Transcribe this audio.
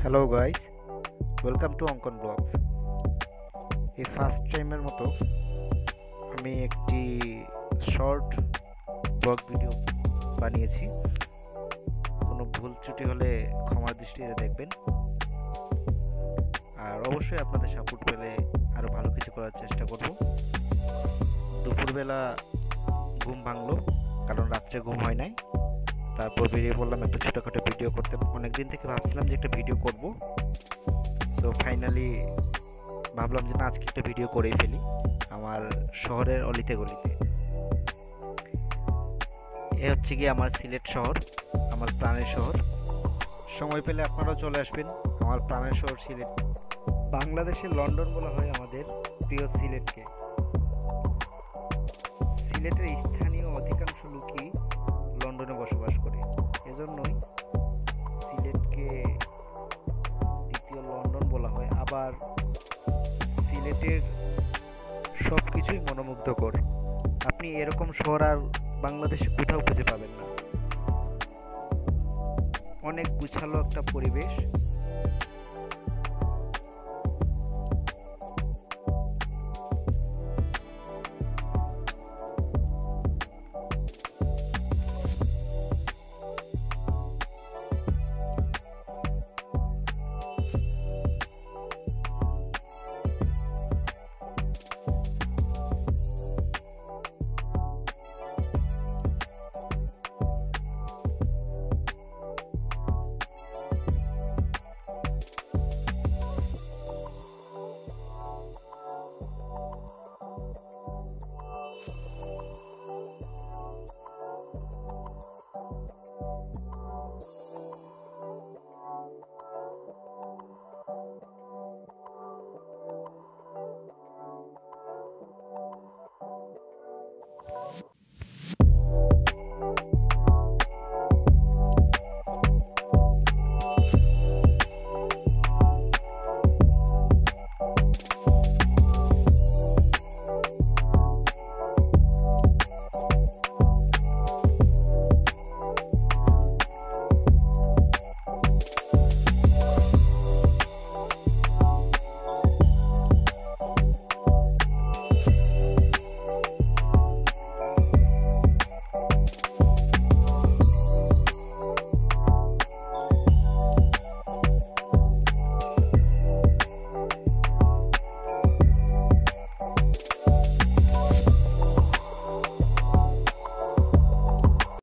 Hello guys, welcome to অঙ্কন blogs. এই first টাইমের মতো আমি একটি শর্ট ব্লগ ভিডিও বানিয়েছি। কোনো ভুল ত্রুটি হলে ক্ষমার দৃষ্টিতে দেখবেন, আর অবশ্যই আপনাদের সাপোর্ট পেলে আরও ভালো কিছু করার চেষ্টা করব। দুপুরবেলা ঘুম ভাঙলো, কারণ রাত্রে ঘুম হয় নাই। তারপর বেরিয়ে পড়লাম একটা ছোটোখাটো ভিডিও করতে। অনেক দিন থেকে ভাবছিলাম যে একটা ভিডিও করব, সো ফাইনালি ভাবলাম যে না, আজকে একটা ভিডিও করেই ফেলি আমার শহরের অলিতে গলিতে। এ হচ্ছে কি আমার সিলেট শহর, আমার প্রাণের শহর। সময় পেলে আপনারাও চলে আসবেন আমার প্রাণের শহর সিলেট। বাংলাদেশের লন্ডন বলা হয় আমাদের প্রিয় সিলেটকে। সিলেটের স্থানীয় অধিকাংশ লোকই লন্ডনে বসবাস করে, এজন্যই সিলেটকে দ্বিতীয় লন্ডন বলা হয়। আবার সিলেটের সব কিছুই মনোমুগ্ধকর। আপনি এরকম শহর আর বাংলাদেশে কোথাও খুঁজে পাবেন না। অনেক গুছালো একটা পরিবেশ,